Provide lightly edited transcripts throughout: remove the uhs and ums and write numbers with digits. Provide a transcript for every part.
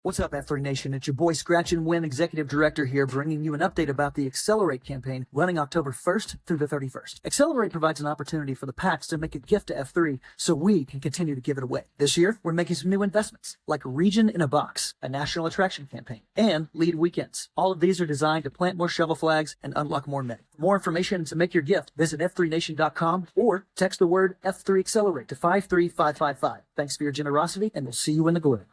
What's up, F3 Nation? It's your boy Scratch and Win, Executive Director here, bringing you an update about the Accelerate campaign running October 1st through the 31st. Accelerate provides an opportunity for the PAX to make a gift to F3 so we can continue to give it away. This year, we're making some new investments, like Region in a Box, a national attraction campaign, and Lead Weekends. All of these are designed to plant more shovel flags and unlock more men. For more information and to make your gift, visit f3nation.com or text the word F3 Accelerate to 53555. Thanks for your generosity, and we'll see you in the glory.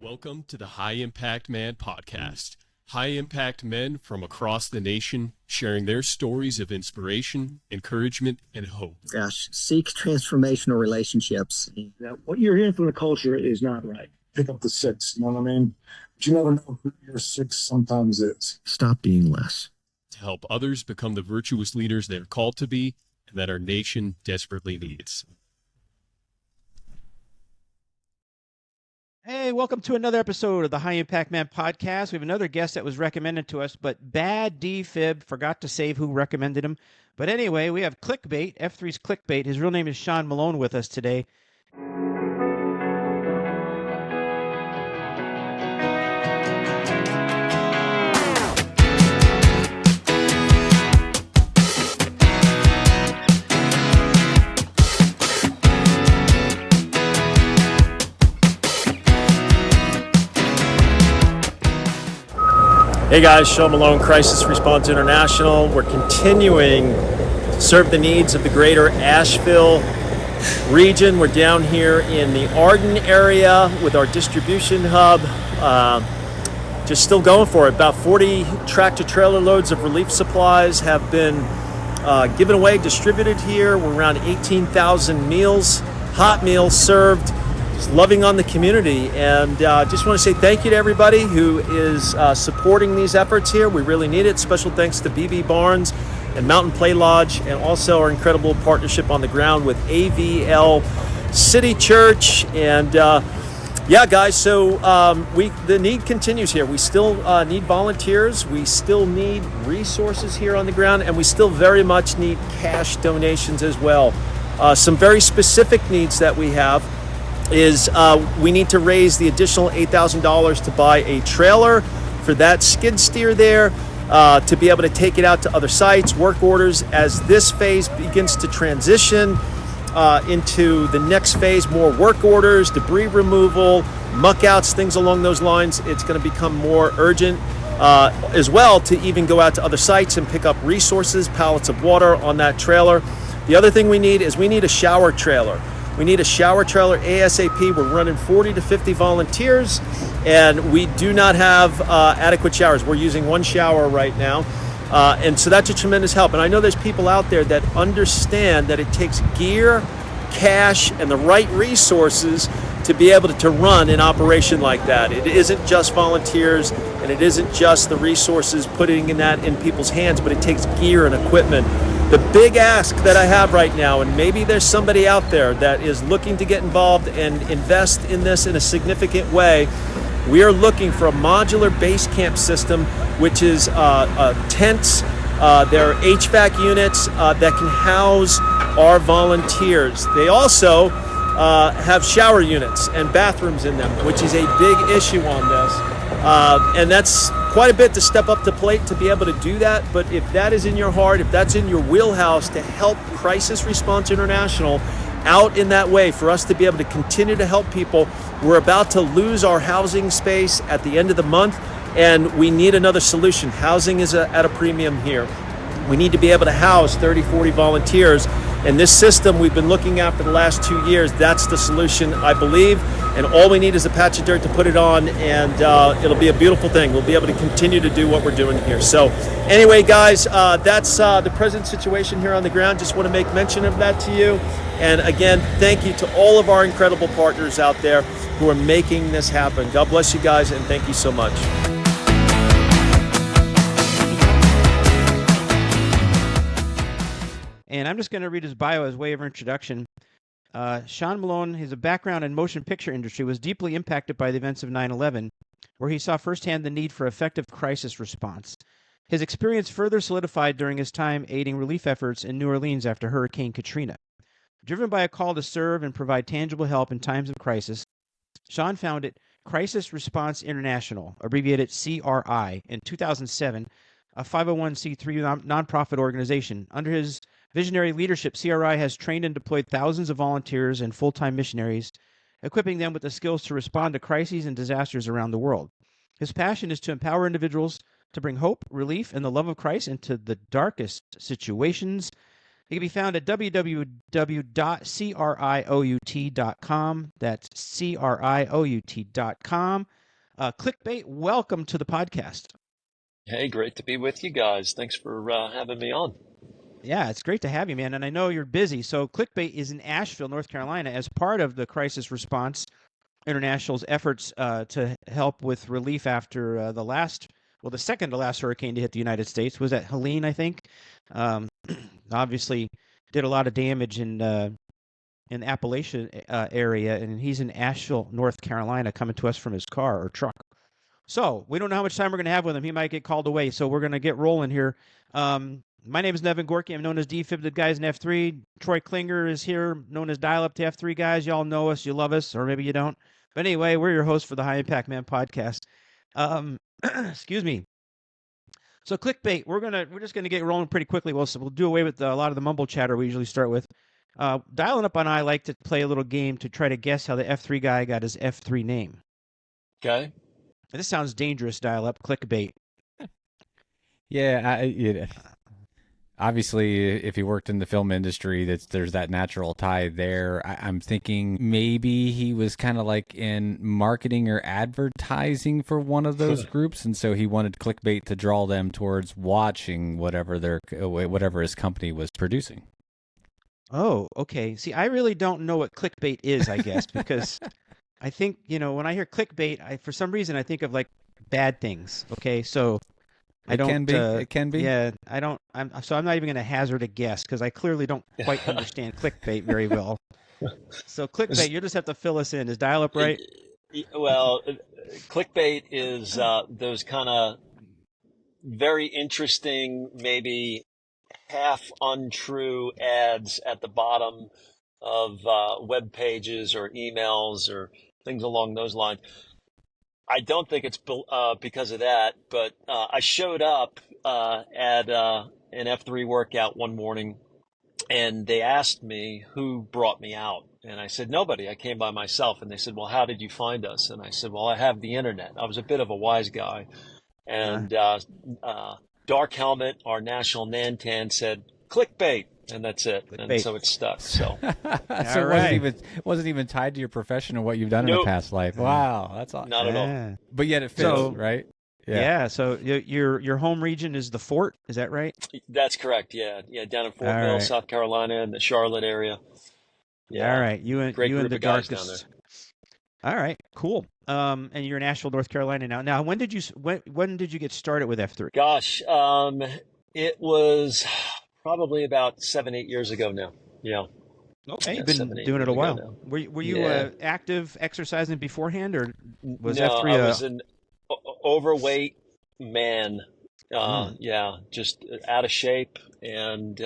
Welcome to the High Impact Man podcast. High impact men from across the nation sharing their stories of inspiration, encouragement, and hope. Gosh, seek transformational relationships. Now, what you're hearing from the culture is not right. Pick up the six, you know what I mean? But you never know who your six sometimes is. Stop being less. To help others become the virtuous leaders they're called to be and that our nation desperately needs. Hey, welcome to another episode of the High Impact Man podcast. We have another guest that was recommended to us, but bad defib, forgot to save who recommended him. But anyway, we have Clickbait, F3's Clickbait. His real name is Sean Malone with us today. Hey guys, Sean Malone, Crisis Response International. We're continuing to serve the needs of the greater Asheville region. We're down here in the Arden area with our distribution hub. Just still going for it. About 40 tractor-trailer loads of relief supplies have been given away, distributed here. We're around 18,000 meals, hot meals served. Loving on the community, and just want to say thank you to everybody who is supporting these efforts here. We really need it. Special thanks to BB Barnes and Mountain Play Lodge, and also our incredible partnership on the ground with AVL City Church. And yeah, guys, so the need continues here. We still need volunteers. We still need resources here on the ground, and we still very much need cash donations as well. Some very specific needs that we have is we need to raise the additional $8,000 to buy a trailer for that skid steer there, to be able to take it out to other sites, work orders. As this phase begins to transition into the next phase, more work orders, debris removal, muck outs, things along those lines, it's going to become more urgent as well to even go out to other sites and pick up resources, pallets of water on that trailer. The other thing we need is a shower trailer. We need a shower trailer ASAP. We're running 40 to 50 volunteers, and we do not have adequate showers. We're using one shower right now, and so that's a tremendous help. And I know there's people out there that understand that it takes gear, cash, and the right resources to be able to run an operation like that. It isn't just volunteers, and it isn't just the resources putting that in people's hands, but it takes gear and equipment. The big ask that I have right now, and maybe there's somebody out there that is looking to get involved and invest in this in a significant way, we are looking for a modular base camp system, which is tents. There are HVAC units that can house our volunteers. They also have shower units and bathrooms in them, which is a big issue on this. And that's quite a bit to step up to plate to be able to do that. But if that is in your heart, if that's in your wheelhouse to help Crisis Response International out in that way, for us to be able to continue to help people, we're about to lose our housing space at the end of the month, and we need another solution. Housing is at a premium here. We need to be able to house 30, 40 volunteers. And this system we've been looking at for the last 2 years, that's the solution, I believe. And all we need is a patch of dirt to put it on, and it'll be a beautiful thing. We'll be able to continue to do what we're doing here. So anyway, guys, that's the present situation here on the ground. Just want to make mention of that to you. And again, thank you to all of our incredible partners out there who are making this happen. God bless you guys, and thank you so much. And I'm just going to read his bio as way of introduction. Sean Malone, his background in motion picture industry, was deeply impacted by the events of 9/11, where he saw firsthand the need for effective crisis response. His experience further solidified during his time aiding relief efforts in New Orleans after Hurricane Katrina. Driven by a call to serve and provide tangible help in times of crisis, Sean founded Crisis Response International, abbreviated CRI, in 2007, a 501c3 nonprofit organization. Under his visionary leadership, CRI has trained and deployed thousands of volunteers and full-time missionaries, equipping them with the skills to respond to crises and disasters around the world. His passion is to empower individuals to bring hope, relief, and the love of Christ into the darkest situations. He can be found at www.criout.com. That's criout.com. Clickbait, welcome to the podcast. Hey, great to be with you guys. Thanks for having me on. Yeah, it's great to have you, man. And I know you're busy. So Clickbait is in Asheville, North Carolina, as part of the Crisis Response International's efforts to help with relief after the second to last hurricane to hit the United States. Was that Helene, I think? Obviously did a lot of damage in Appalachian area, and he's in Asheville, North Carolina, coming to us from his car or truck. So we don't know how much time we're going to have with him. He might get called away, so we're going to get rolling here. My name is Nevin Gorky. I'm known as DFib, the guys in F3. Troy Klinger is here, known as Dial Up to F3 guys. Y'all know us, you love us, or maybe you don't. But anyway, we're your hosts for the High Impact Man podcast. Excuse me. So Clickbait, we're just gonna get rolling pretty quickly. We'll do away with a lot of the mumble chatter we usually start with. Dialing Up and I like to play a little game to try to guess how the F3 guy got his F3 name. Okay. And this sounds dangerous, Dial Up. Clickbait. Yeah, obviously, if he worked in the film industry, there's that natural tie there. I'm thinking maybe he was kind of like in marketing or advertising for one of those groups, and so he wanted Clickbait to draw them towards watching whatever his company was producing. Oh, okay. See, I really don't know what Clickbait is, I guess, because I think, when I hear Clickbait, for some reason I think of like bad things. Okay, so It can be. Yeah, I don't. I'm not even going to hazard a guess because I clearly don't quite understand Clickbait very well. So Clickbait, you just have to fill us in. Is Dial Up right? Well, Clickbait is those kind of very interesting, maybe half untrue ads at the bottom of web pages or emails or things along those lines. I don't think it's because of that, but I showed up at an F3 workout one morning, and they asked me who brought me out. And I said, nobody. I came by myself. And they said, well, how did you find us? And I said, well, I have the internet. I was a bit of a wise guy. And Dark Helmet, our national Nantan, said, Clickbait. And that's it. Clickbait. And so it stuck. So, so it wasn't even tied to your profession or what you've done in the past life. Wow, that's awesome. Not at all. But yet it fits, right? Yeah. So your home region is the Fort. Is that right? That's correct. Yeah. Down in Fortville, South Carolina, in the Charlotte area. Yeah. All right. You and the darkest. All right. Cool. And you're in Asheville, North Carolina now. Now, when did you get started with F3? Gosh, it was probably about 7-8 years ago now. Yeah. Okay, you've been doing it a while. Now. Were you active exercising beforehand, or was F3? I was an overweight man. Just out of shape. And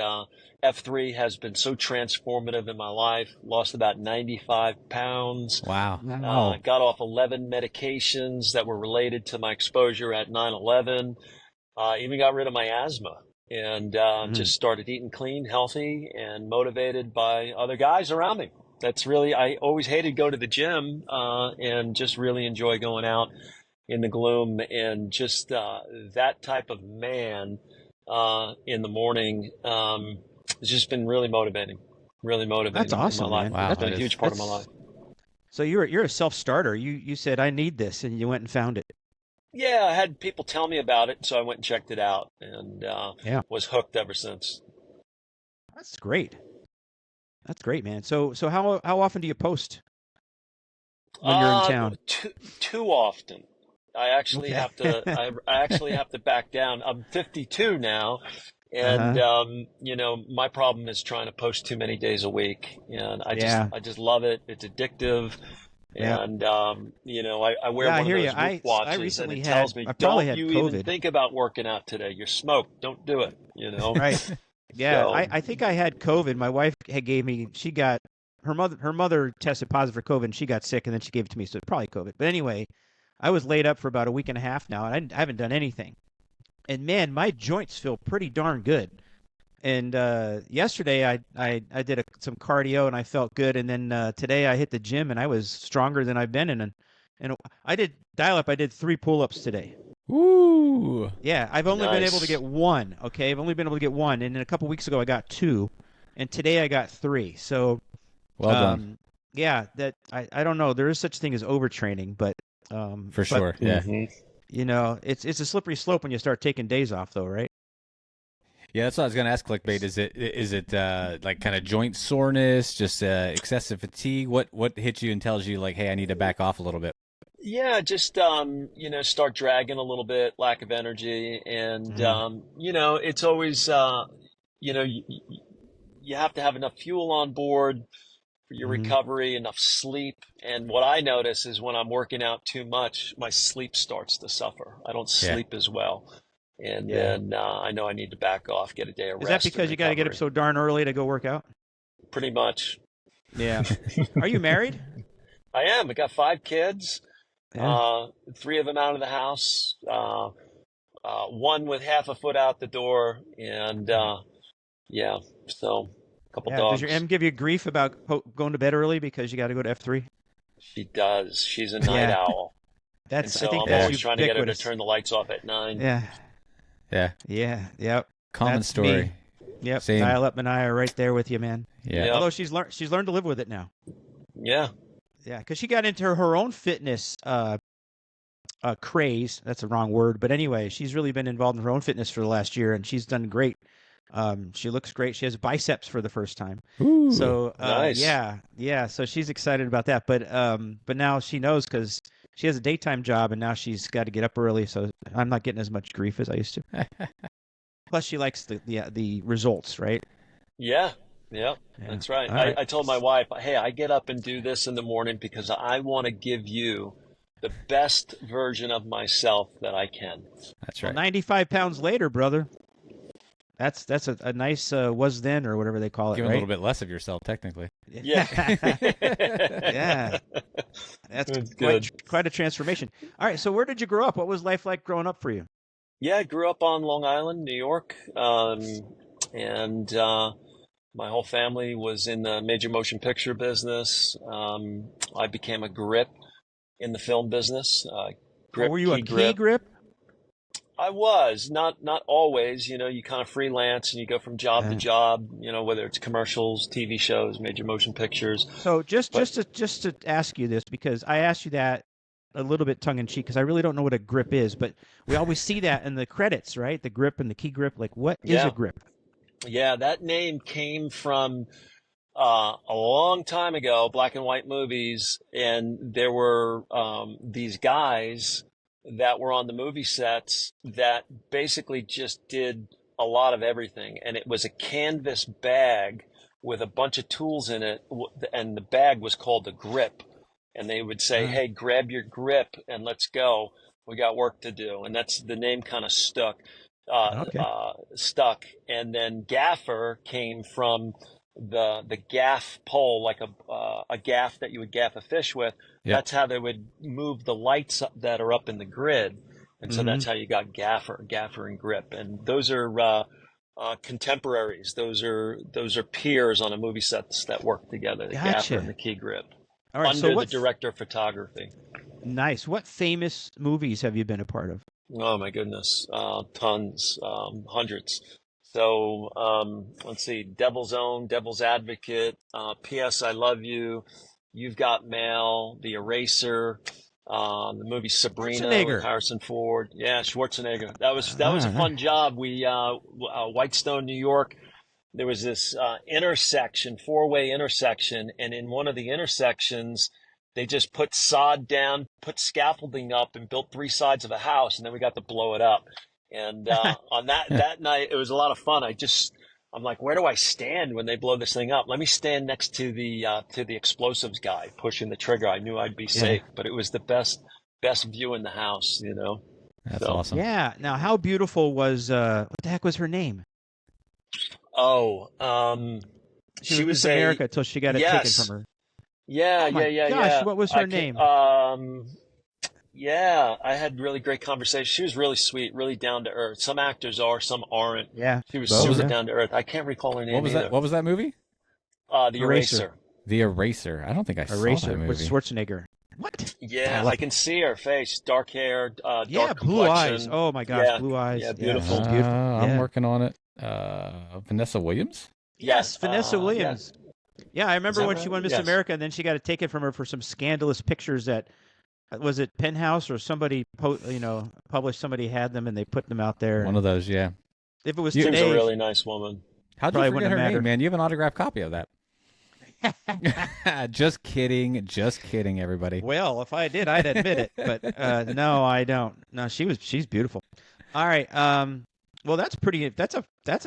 F3 has been so transformative in my life. Lost about 95 pounds. Wow. Got off 11 medications that were related to my exposure at 9/11. Even got rid of my asthma. And just started eating clean, healthy, and motivated by other guys around me. That's really, I always hated going to the gym and just really enjoy going out in the gloom. And just that type of man in the morning has just been really motivating. That's awesome, in my life. Man. Wow. It's been a huge part of my life. So you're a self-starter. You said, I need this, and you went and found it. Yeah, I had people tell me about it, so I went and checked it out, and was hooked ever since. That's great. That's great, man. So how often do you post when you're in town? Too often. I actually have to. I actually have to back down. I'm 52 now, and my problem is trying to post too many days a week, and I just love it. It's addictive. Yeah. And, I wear one of those Whoop watches, and it tells me, don't you even think about working out today. You're smoked. Don't do it, Right. Yeah, So, I think I had COVID. My wife she got her mother tested positive for COVID, and she got sick, and then she gave it to me, so it's probably COVID. But anyway, I was laid up for about a week and a half now, and I haven't done anything. And man, my joints feel pretty darn good. And yesterday I did some cardio and I felt good. And then today I hit the gym and I was stronger than I've been in. And I did dial up. I did 3 pull-ups today. Ooh. Yeah, I've only been able to get 1. Okay, I've only been able to get 1. And then a couple weeks ago I got 2, and today I got 3. So, well done. Yeah, that I don't know. There is such thing as overtraining, but for sure. Yeah. You know, it's a slippery slope when you start taking days off, though, right? Yeah, that's what I was going to ask. Clickbait. Is it like kind of joint soreness, just excessive fatigue? What hits you and tells you like, hey, I need to back off a little bit? Yeah, just start dragging a little bit, lack of energy, and it's always you have to have enough fuel on board for your recovery, enough sleep. And what I notice is when I'm working out too much, my sleep starts to suffer. I don't sleep as well. And then I know I need to back off, get a day of rest. Is that because you got to get up so darn early to go work out? Pretty much. Yeah. Are you married? I am. I got 5 kids. Yeah. 3 of them out of the house. 1 with half a foot out the door. And so a couple dogs. Does your M give you grief about going to bed early because you got to go to F3? She does. She's a night owl. I think that's I'm always trying to get her to turn the lights off at 9. Yeah. Yeah. Yeah. Yep. Common That's story. Me. Yep. Same. Dial Up and I are right there with you, man. Yeah. Yep. Although she's learned to live with it now. Yeah. Yeah, because she got into her own fitness craze. That's a wrong word, but anyway, she's really been involved in her own fitness for the last year, and she's done great. She looks great. She has biceps for the first time. Ooh, so nice. Yeah. So she's excited about that. But now she knows because she has a daytime job, and now she's got to get up early. So I'm not getting as much grief as I used to. Plus, she likes the results, right? Yeah. Yep, that's right. I told my wife, hey, I get up and do this in the morning because I want to give you the best version of myself that I can. That's right. Well, 95 pounds later, brother. That's a nice was then or whatever they call it. Give right? a little bit less of yourself, technically. Yeah. Yeah. That's good. Quite a transformation. All right. So where did you grow up? What was life like growing up for you? Yeah, I grew up on Long Island, New York, and my whole family was in the major motion picture business. I became a grip in the film business. Were you a key grip? I was not always. You kind of freelance and you go from job to job. Whether it's commercials, TV shows, major motion pictures. So just to ask you this, because I asked you that a little bit tongue in cheek, because I really don't know what a grip is, but we always see that in the credits, right? The grip and the key grip. Like, what is a grip? Yeah, that name came from a long time ago, black and white movies, and there were these guys that were on the movie sets that basically just did a lot of everything. And it was a canvas bag with a bunch of tools in it, and the bag was called a grip. And they would say, hey, grab your grip and let's go. We got work to do. And that's the name kind of stuck. And then gaffer came from the gaff pole, like a gaff that you would gaff a fish with. Yep. That's how they would move the lights that are up in the grid. And so that's how you got gaffer and grip. And those are contemporaries. Those are peers on a movie set that work together, the gaffer and the key grip. All right, under the director of photography. Nice. What famous movies have you been a part of? Oh my goodness, tons, hundreds. So let's see: Devil's Own, Devil's Advocate, P.S. I Love You, You've Got Mail, The Eraser, the movie Sabrina with Harrison Ford. Yeah, Schwarzenegger. That was a fun job. We Whitestone, New York. There was this intersection, 4-way intersection, and in one of the intersections, they just put sod down, put scaffolding up, and built 3 sides of a house, and then we got to blow it up. And on that night, it was a lot of fun. I'm like, where do I stand when they blow this thing up? Let me stand next to the explosives guy pushing the trigger. I knew I'd be safe, but it was the best view in the house, That's awesome. Yeah. Now, how beautiful was what the heck was her name? Oh, She was Miss America until she got it taken from her. Yeah, Oh my yeah. gosh, what was her name? Yeah, I had really great conversations. She was really sweet, really down to earth. Some actors are, some aren't. Yeah. She was super down to earth. I can't recall her name either. What was that movie? The Eraser. The Eraser. I don't think I saw that movie. With Schwarzenegger. What? Yeah, I can see her face. Dark hair, dark blue complexion. eyes. Oh my gosh, blue eyes. Yeah, beautiful. I'm working on it. Vanessa Williams? Yes, Vanessa Williams. Yeah, I remember when she won Miss Yes. America, and then she got it taken from her for some scandalous pictures that, was it Penthouse or somebody, published, somebody had them and they put them out there. One of those, yeah. If it was She was today, a really nice woman. How'd you forget her name, man? You have an autographed copy of that. Just kidding, everybody. Well, if I did, I'd admit it, but no, I don't. No, she's beautiful. All right, well, that's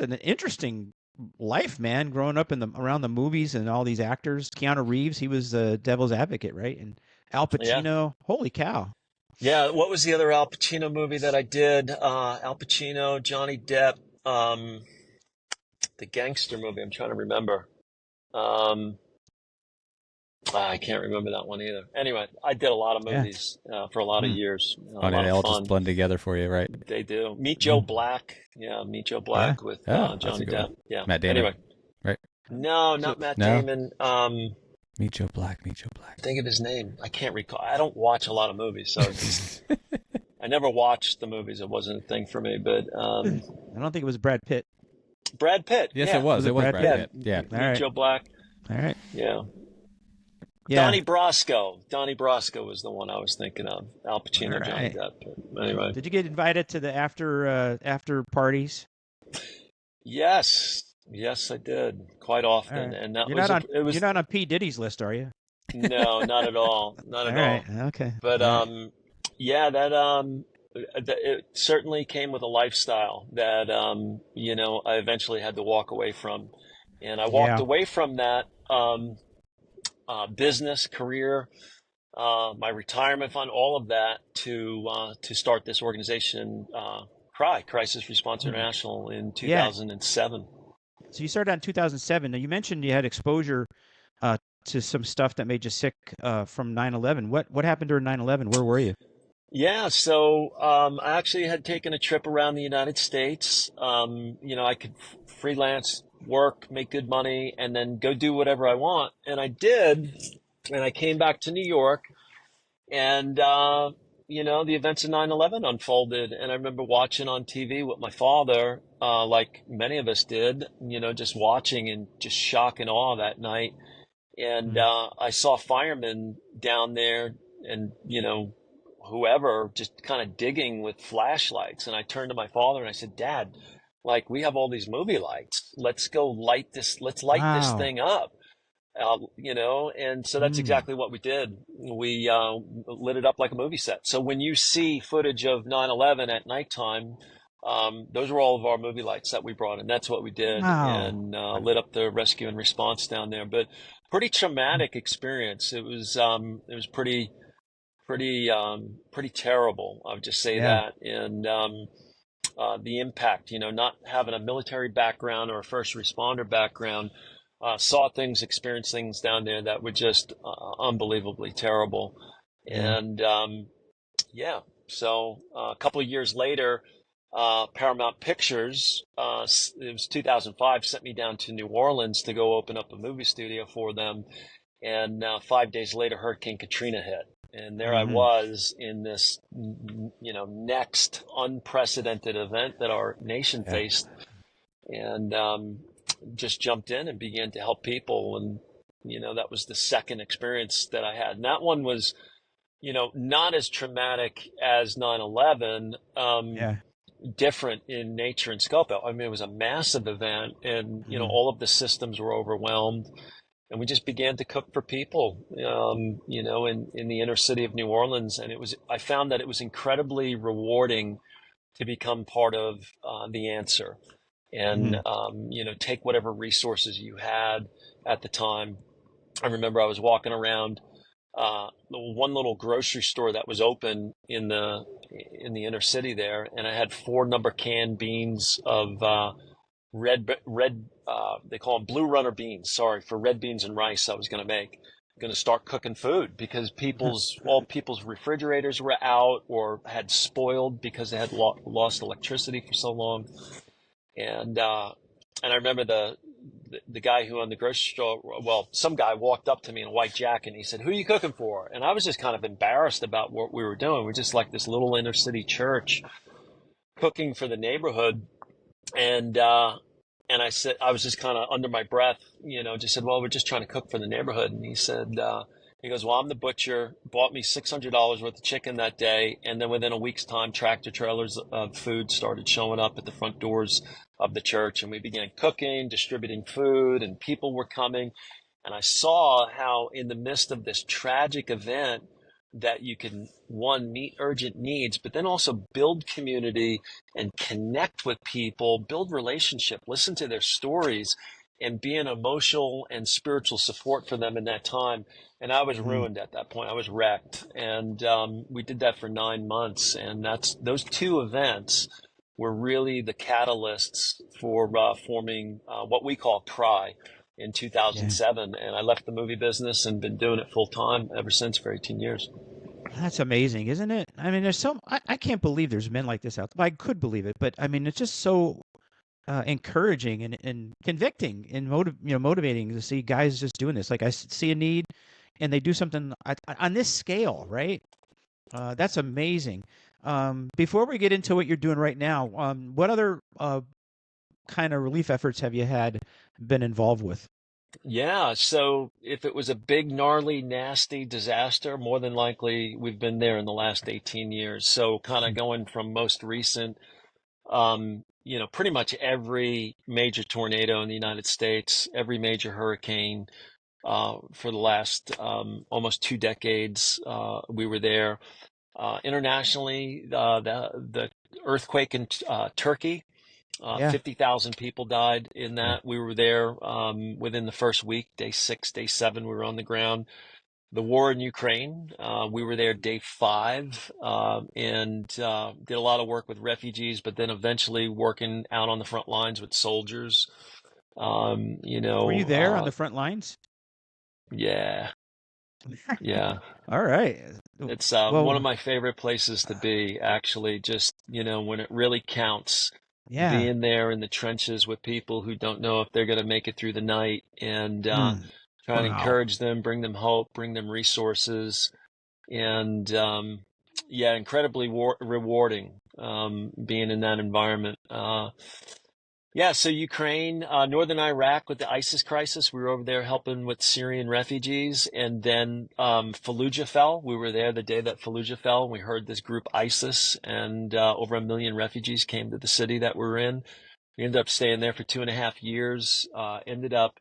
an interesting life, man. Growing up around the movies and all these actors. Keanu Reeves, he was the devil's advocate, right? And Al Pacino, holy cow. Yeah, what was the other Al Pacino movie that I did? Al Pacino, Johnny Depp, the gangster movie. I'm trying to remember. I can't remember that one either. Anyway, I did a lot of movies for a lot of years. They all just blend together for you, right? They do. Meet Joe Black. Yeah, Meet Joe Black with Johnny Depp. Yeah. Matt Damon. Anyway. Right? No, not Matt Damon. Meet Joe Black. Think of his name. I can't recall. I don't watch a lot of movies, so I never watched the movies. It wasn't a thing for me, but I don't think it was Brad Pitt. Brad Pitt. Yes, it was. It was Brad Pitt. Yeah. Meet Joe Black. All right. Yeah. Yeah. Donnie Brasco. Donnie Brasco was the one I was thinking of. Al Pacino, Right. Johnny Depp. But anyway. Did you get invited to the after parties? Yes, I did quite often, Right. and that You're was not on P. Diddy's list, are you? No, not at all, not at all. Right. Okay. But yeah, that it certainly came with a lifestyle that I eventually had to walk away from, and I walked away from that business career, my retirement fund, all of that to start this organization, Crisis Response International, in 2007. So you started out in 2007. Now you mentioned you had exposure to some stuff that made you sick from 9/11. What happened during 9/11? Where were you? Yeah, so I actually had taken a trip around the United States. I could freelance work, make good money, and then go do whatever I want. And I did. And I came back to New York, and the events of 9/11 unfolded. And I remember watching on TV with my father, like many of us did, just watching and just shock and awe that night. And I saw firemen down there and, whoever just kind of digging with flashlights. And I turned to my father and I said, Dad, like, we have all these movie lights. Let's go light this. Let's light this thing up. And so that's exactly what we did. We lit it up like a movie set. So when you see footage of 9/11 at nighttime, those were all of our movie lights that we brought in. That's what we did, and lit up the rescue and response down there. But pretty traumatic experience. It was pretty terrible. I would just say that. And the impact, not having a military background or a first responder background. Saw things, experienced things down there that were just unbelievably terrible. And so a couple of years later, Paramount Pictures, it was 2005, sent me down to New Orleans to go open up a movie studio for them. And 5 days later, Hurricane Katrina hit. And there I was in this, next unprecedented event that our nation faced. And just jumped in and began to help people. And, that was the second experience that I had. And that one was, not as traumatic as 9/11, different in nature and scope. I mean, it was a massive event, and, all of the systems were overwhelmed. And we just began to cook for people, in the inner city of New Orleans. And I found that it was incredibly rewarding to become part of the answer. And, take whatever resources you had at the time. I remember I was walking around one little grocery store that was open in the inner city there, and I had 4 number canned beans of they call them blue runner beans. Sorry, for red beans and rice. I was going to make. Going to start cooking food because people's refrigerators were out or had spoiled because they had lost electricity for so long. And I remember the guy who owned the grocery store, well, some guy walked up to me in a white jacket and he said, "Who are you cooking for?" And I was just kind of embarrassed about what we were doing. We're just like this little inner city church cooking for the neighborhood. And I said, I was just kind of under my breath, just said, "Well, we're just trying to cook for the neighborhood." And he said, he goes, "Well, I'm the butcher," bought me $600 worth of chicken that day. And then within a week's time, tractor trailers of food started showing up at the front doors of the church. And we began cooking, distributing food, and people were coming. And I saw how in the midst of this tragic event that you can, one, meet urgent needs, but then also build community and connect with people, build relationship, listen to their stories, and be an emotional and spiritual support for them in that time. And I was ruined at that point. I was wrecked. And we did that for 9 months. And those two events were really the catalysts for forming what we call Pry in 2007. And I left the movie business and been doing it full time ever since for 18 years. That's amazing, isn't it? I mean, I can't believe there's men like this out there. I could believe it, but I mean, it's just so encouraging and convicting and motivating to see guys just doing this. Like I see a need and they do something on this scale, right? That's amazing. Before we get into what you're doing right now, what other kind of relief efforts have you been involved with? Yeah, so if it was a big, gnarly, nasty disaster, more than likely we've been there in the last 18 years. So kind of going from most recent, pretty much every major tornado in the United States, every major hurricane, for the last almost 2 decades, we were there. Internationally, the earthquake in Turkey. 50,000 people died in that. We were there within the first week, day 6, day 7, we were on the ground. The war in Ukraine, we were there day 5 and did a lot of work with refugees, but then eventually working out on the front lines with soldiers. Were you there on the front lines? Yeah. Yeah. All right. It's one of my favorite places to be, actually, just, when it really counts. Yeah. Being there in the trenches with people who don't know if they're going to make it through the night and trying to encourage them, bring them hope, bring them resources. And incredibly rewarding being in that environment. So Ukraine, northern Iraq with the ISIS crisis, we were over there helping with Syrian refugees. And then Fallujah fell. We were there the day that Fallujah fell, and we heard this group ISIS, and over 1 million refugees came to the city that we're in. We ended up staying there for 2.5 years, ended up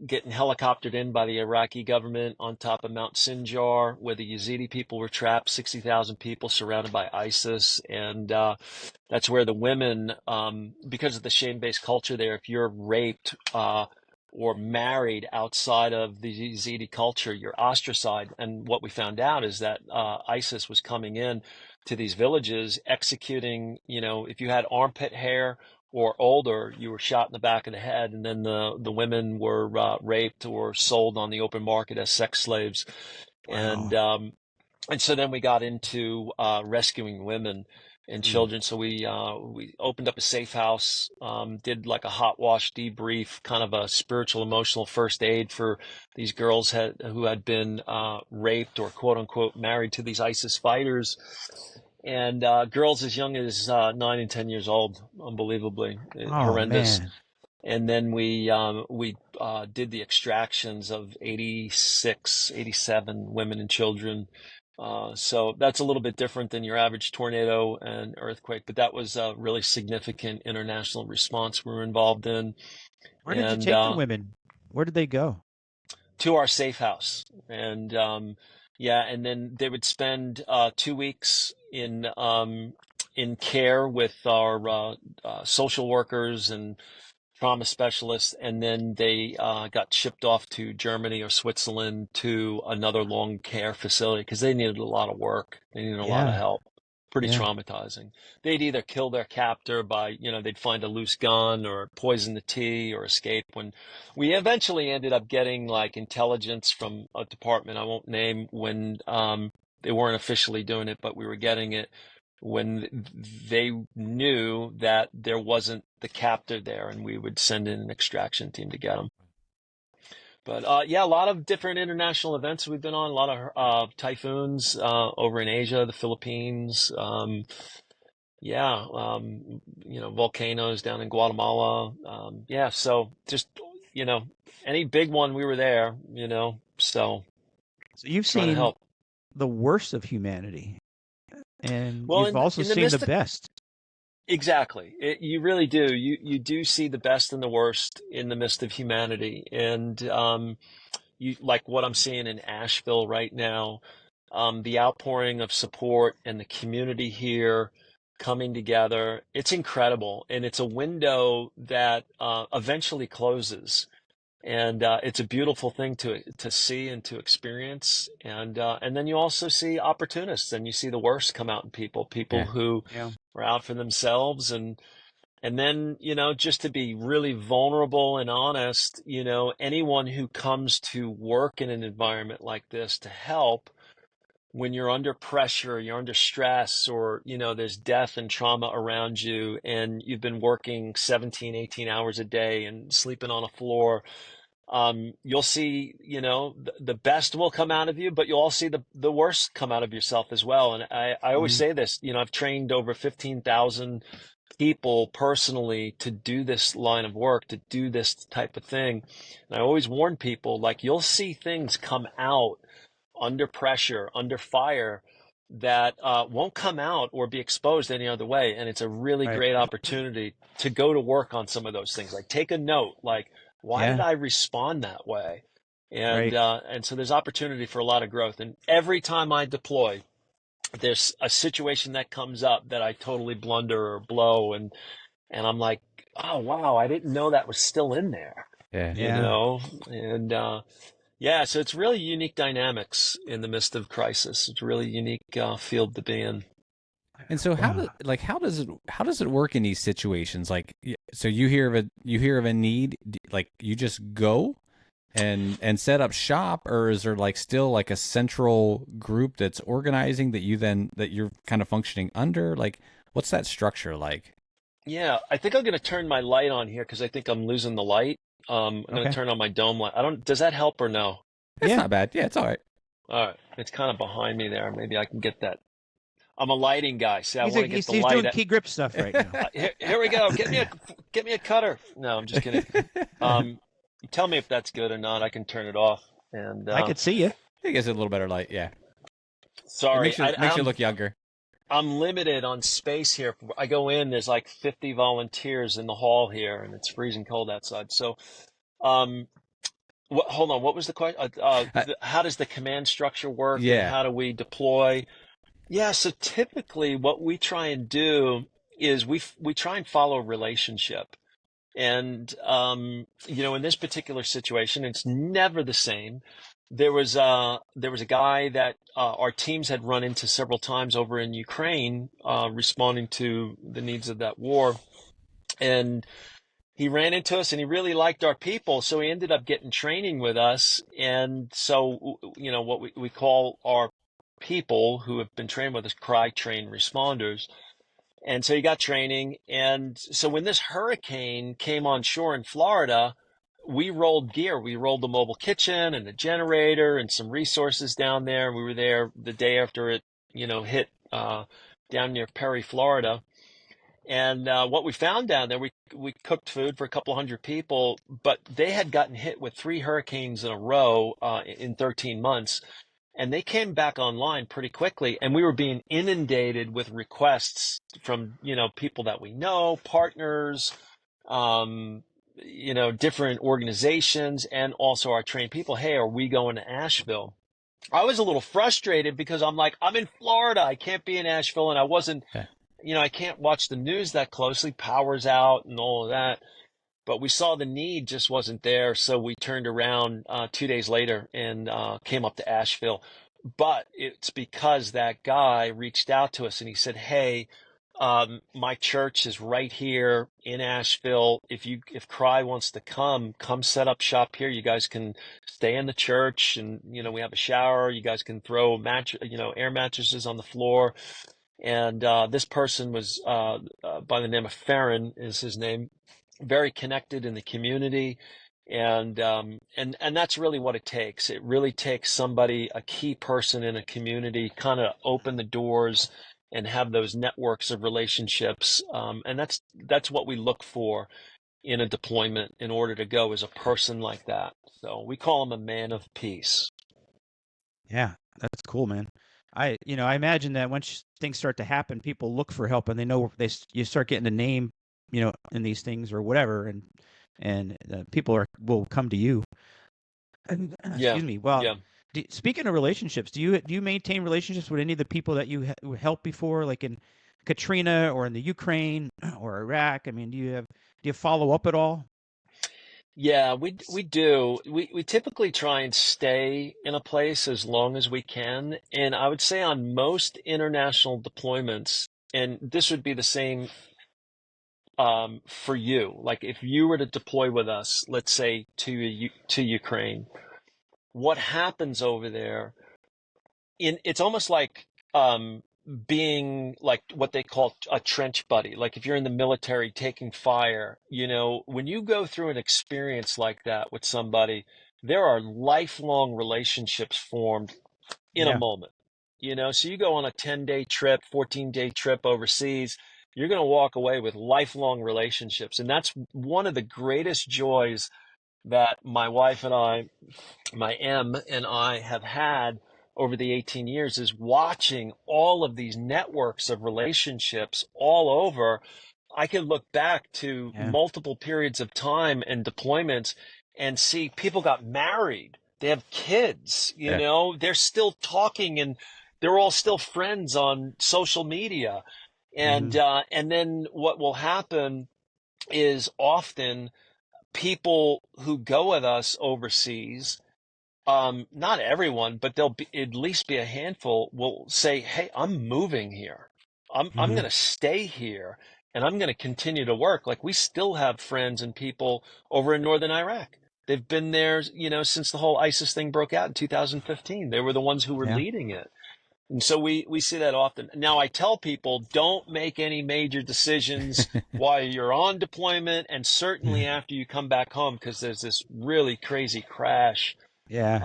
getting helicoptered in by the Iraqi government on top of Mount Sinjar, where the Yazidi people were trapped, 60,000 people surrounded by ISIS. And that's where the women, because of the shame-based culture there, if you're raped or married outside of the Yazidi culture, you're ostracized. And what we found out is that ISIS was coming in to these villages, executing, if you had armpit hair or older, you were shot in the back of the head, and then the women were raped or sold on the open market as sex slaves. Wow. And so then we got into rescuing women and children. So we opened up a safe house, did like a hot wash debrief, kind of a spiritual, emotional first aid for these girls who had been raped or quote unquote married to these ISIS fighters. And girls as young as 9 and 10 years old, unbelievably horrendous. Man. And then we did the extractions of 86, 87 women and children. So that's a little bit different than your average tornado and earthquake, but that was a really significant international response we were involved in. Where did you take the women? Where did they go? To our safe house. And and then they would spend 2 weeks in care with our social workers and trauma specialists, and then they got shipped off to Germany or Switzerland to another long care facility because they needed a lot of work. They needed a lot of help. Pretty Yeah. traumatizing. They'd either kill their captor by, they'd find a loose gun or poison the tea or escape. When we eventually ended up getting like intelligence from a department I won't name, when they weren't officially doing it, but we were getting it when they knew that there wasn't the captor there, and we would send in an extraction team to get them. But yeah, a lot of different international events we've been on, a lot of typhoons over in Asia, the Philippines, volcanoes down in Guatemala. Yeah, so just, any big one, we were there, so So you've trying to seen help. the worst of humanity, and Well, you've also in the seen midst the of, best. exactly. You really do. You do see the best and the worst in the midst of humanity. And you like what I'm seeing in Asheville right now, the outpouring of support and the community here coming together. It's incredible. And it's a window that eventually closes. And it's a beautiful thing to see and to experience. And then you also see opportunists, and you see the worst come out in people Yeah. who Yeah. are out for themselves. And then, just to be really vulnerable and honest, anyone who comes to work in an environment like this to help when you're under pressure, you're under stress, or, there's death and trauma around you, and you've been working 17, 18 hours a day and sleeping on a floor, you'll see, the best will come out of you, but you'll also see the worst come out of yourself as well. And I always say this, I've trained over 15,000 people personally to do this line of work, to do this type of thing. And I always warn people, like, you'll see things come out under pressure, under fire, that won't come out or be exposed any other way. And it's a really Right. great opportunity to go to work on some of those things. Like, take a note, like, why did I respond that way? And Right. and so there's opportunity for a lot of growth. And every time I deploy, there's a situation that comes up that I totally blunder or blow, and I'm like, oh wow, I didn't know that was still in there. Yeah. Yeah. And yeah, so it's really unique dynamics in the midst of crisis. It's a really unique field to be in. And so how does it work in these situations? Like, so you hear of a need, like you just go and set up shop, or is there like still like a central group that's organizing that you're kind of functioning under? Like, what's that structure like? Yeah, I think I'm going to turn my light on here because I think I'm losing the light. I'm going to Okay. turn on my dome light. Does that help or no? It's Yeah. not bad. Yeah, it's all right. All right. It's kind of behind me there. Maybe I can get that. I'm a lighting guy. See, I want to get the He's light. doing key grip stuff right now. Here we go. Get me a cutter. No, I'm just kidding. Tell me if that's good or not. I can turn it off. And I could see you. I guess a little better light. Yeah. sorry, It makes you look younger. I'm limited on space here. I go in, there's like 50 volunteers in the hall here, and it's freezing cold outside. So, hold on. What was the question? How does the command structure work? Yeah. And how do we deploy? Yeah. So typically, what we try and do is we try and follow a relationship. And in this particular situation, it's never the same. There was a guy that our teams had run into several times over in Ukraine, responding to the needs of that war, and he ran into us and he really liked our people, so he ended up getting training with us. And so what we call our people who have been trained with us cry trained responders. And so he got training. And so when this hurricane came on shore in Florida, we rolled gear. We rolled the mobile kitchen and the generator and some resources down there. We were there the day after it, hit down near Perry, Florida. And what we found down there, we cooked food for a couple hundred people, but they had gotten hit with 3 hurricanes in a row in 13 months. And they came back online pretty quickly, and we were being inundated with requests from, people that we know, partners, different organizations, and also our trained people. Hey, are we going to Asheville? I was a little frustrated because I'm like, I'm in Florida. I can't be in Asheville, and I wasn't, I can't watch the news that closely. Power's out and all of that. But we saw the need just wasn't there, so we turned around 2 days later and came up to Asheville. But it's because that guy reached out to us and he said, "Hey, my church is right here in Asheville. If Cry wants to come set up shop here. You guys can stay in the church, and we have a shower. You guys can throw air mattresses on the floor." And this person was by the name of Farron is his name, very connected in the community. And that's really what it takes. It really takes somebody, a key person in a community, kind of open the doors and have those networks of relationships. And that's what we look for in a deployment in order to go, as a person like that. So we call him a man of peace. Yeah, that's cool, man. I imagine that once things start to happen, people look for help, and they know you start getting a name, in these things or whatever, and people will come to you. Yeah. Excuse me. Well, Yeah. Speaking of relationships, do you maintain relationships with any of the people that you helped before, like in Katrina or in the Ukraine or Iraq? I mean, do you follow up at all? Yeah, we do. We typically try and stay in a place as long as we can. And I would say on most international deployments, and this would be the same for you. Like if you were to deploy with us, let's say to Ukraine, what happens over there? It's almost like being like what they call a trench buddy. Like if you're in the military taking fire, when you go through an experience like that with somebody, there are lifelong relationships formed in a moment. So you go on a 10-day trip, 14-day trip overseas, you're going to walk away with lifelong relationships. And that's one of the greatest joys that my wife and I, my M and I, have had over the 18 years, is watching all of these networks of relationships all over. I can look back to multiple periods of time and deployments and see people got married. They have kids, they're still talking, and they're all still friends on social media. And, and then what will happen is often people who go with us overseas, not everyone, but there'll be at least be a handful, will say, "Hey, I'm moving here. I'm going to stay here, and I'm going to continue to work." Like we still have friends and people over in northern Iraq. They've been there, since the whole ISIS thing broke out in 2015. They were the ones who were leading it. And so we see that often. Now I tell people, don't make any major decisions while you're on deployment, and certainly after you come back home, because there's this really crazy crash. Yeah.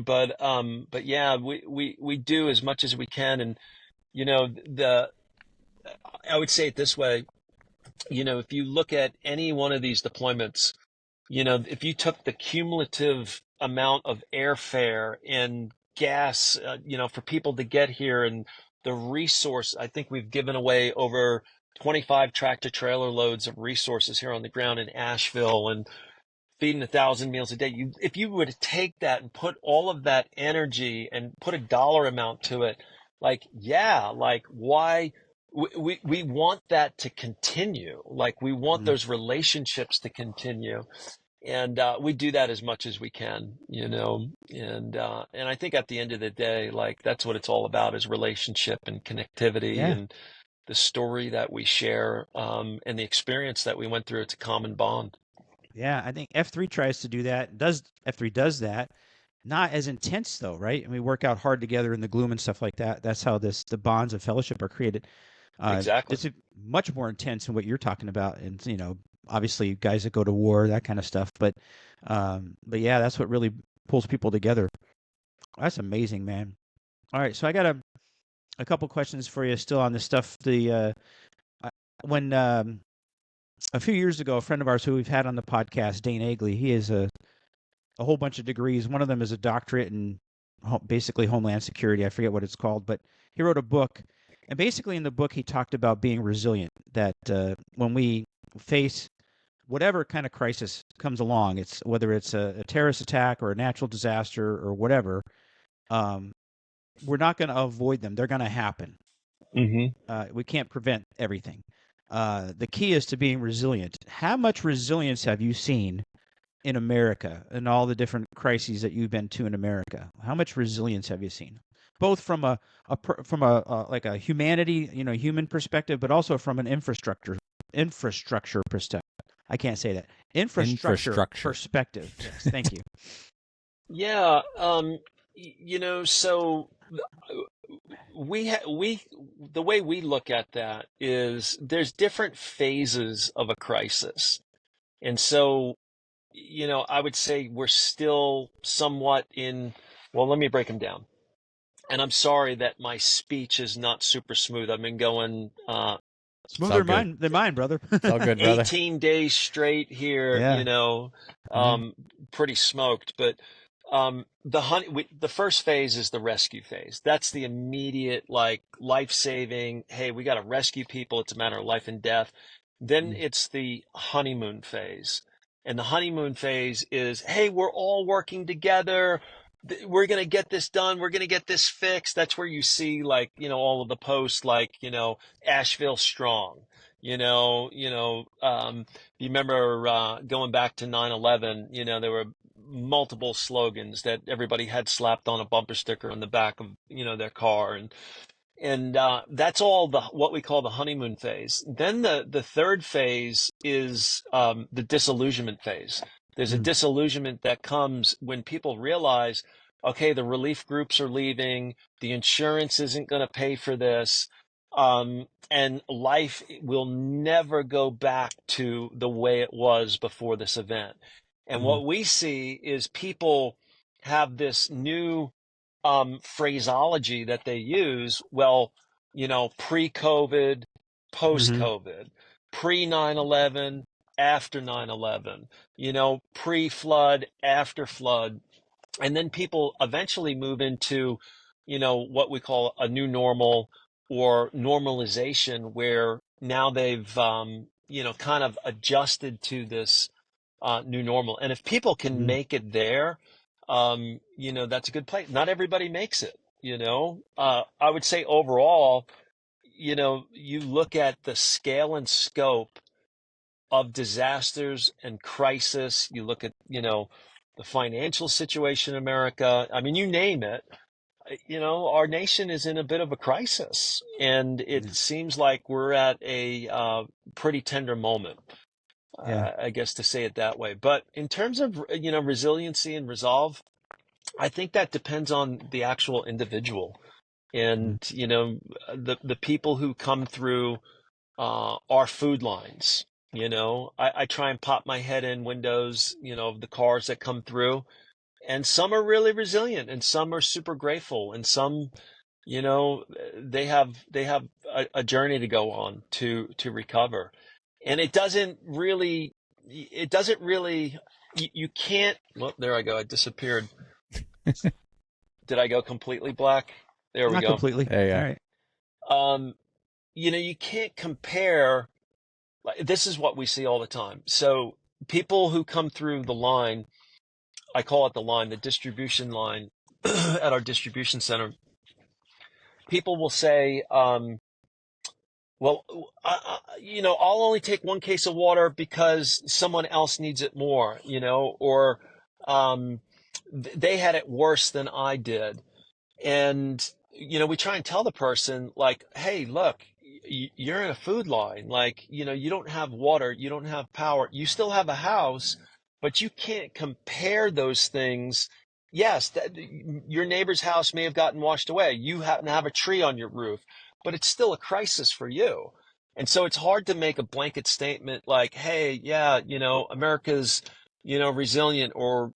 But yeah, we do as much as we can. And, I would say it this way, if you look at any one of these deployments, if you took the cumulative amount of airfare and gas, for people to get here, and the resource, I think we've given away over 25 tractor trailer loads of resources here on the ground in Asheville, and feeding 1,000 meals a day. If you were to take that and put all of that energy and put a dollar amount to it, why we want that to continue. Like we want those relationships to continue. And we do that as much as we can, and I think at the end of the day, like that's what it's all about, is relationship and connectivity and the story that we share, and the experience that we went through. It's a common bond. Yeah, I think F3 tries to do that. F3 does that? Not as intense though, right? And we work out hard together in the gloom and stuff like that. That's how the bonds of fellowship are created. Exactly. It's much more intense than what you're talking about, and obviously guys that go to war, that kind of stuff. But yeah, that's what really pulls people together. That's amazing, man. All right, so I got a couple questions for you still on this stuff. When a few years ago, a friend of ours who we've had on the podcast, Dane Agley, he has a whole bunch of degrees. One of them is a doctorate in basically Homeland Security. I forget what it's called, but he wrote a book. And basically in the book, he talked about being resilient, that when we face whatever kind of crisis comes along, whether it's a terrorist attack or a natural disaster or whatever, we're not going to avoid them. They're going to happen. We can't prevent everything. The key is to being resilient. How much resilience have you seen in America and all the different crises that you've been to in America? How much resilience have you seen? both from a like a humanity, human perspective, but also from an infrastructure perspective. I can't say that. Infrastructure. Perspective. Yes, thank you. Yeah. So the way we look at that is there's different phases of a crisis. And so, I would say we're still somewhat well, let me break them down. And I'm sorry that my speech is not super smooth. I've been going smoother than mine, brother. It's all good, brother. 18 days straight here, Yeah. pretty smoked. But the first phase is the rescue phase. That's the immediate, like, life-saving, hey, we got to rescue people. It's a matter of life and death. Then it's the honeymoon phase. And the honeymoon phase is, hey, we're all working together. We're going to get this done. We're going to get this fixed. That's where you see, like, all of the posts, like, Asheville strong, you remember, going back to 9/11, there were multiple slogans that everybody had slapped on a bumper sticker on the back of, their car. And that's all what we call the honeymoon phase. Then the third phase is the disillusionment phase. There's a disillusionment that comes when people realize, okay, the relief groups are leaving, the insurance isn't going to pay for this, and life will never go back to the way it was before this event. And what we see is people have this new phraseology that they use. Well, pre-COVID, post-COVID, pre-9/11, after 9/11, pre-flood, after flood. And then people eventually move into, what we call a new normal or normalization, where now they've, kind of adjusted to this new normal. And if people can make it there, that's a good place. Not everybody makes it, I would say overall, you look at the scale and scope of disasters and crisis. You look at, the financial situation in America. I mean, you name it, our nation is in a bit of a crisis, and it seems like we're at a pretty tender moment. I guess, to say it that way. But in terms of, resiliency and resolve, I think that depends on the actual individual. And, the people who come through our food lines. I try and pop my head in windows, of the cars that come through, and some are really resilient, and some are super grateful, and some, they have a journey to go on to recover. And it doesn't really, you can't, well, there I go. I disappeared. Did I go completely black? There we Not go. completely. Yeah. All right. You can't compare. This is what we see all the time. So people who come through the line, I call it the line, the distribution line at our distribution center, people will say, well, I'll only take one case of water because someone else needs it more, or they had it worse than I did. And, we try and tell the person, like, hey, look, you're in a food line. Like, you don't have water, you don't have power, you still have a house, but you can't compare those things. Yes, your neighbor's house may have gotten washed away. You happen to have a tree on your roof, but it's still a crisis for you. And so it's hard to make a blanket statement like, hey, yeah, America's, resilient, or,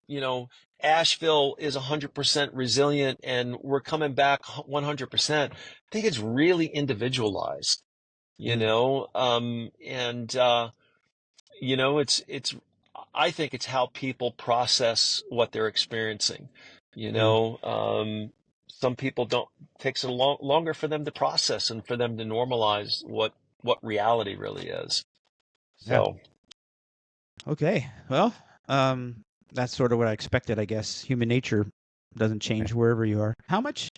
Asheville is 100% resilient and we're coming back 100%. I think it's really individualized, it's, I think it's how people process what they're experiencing. Some people takes a longer for them to process and for them to normalize what reality really is. So. Okay. Well, that's sort of what I expected, I guess. Human nature doesn't change wherever you are. How much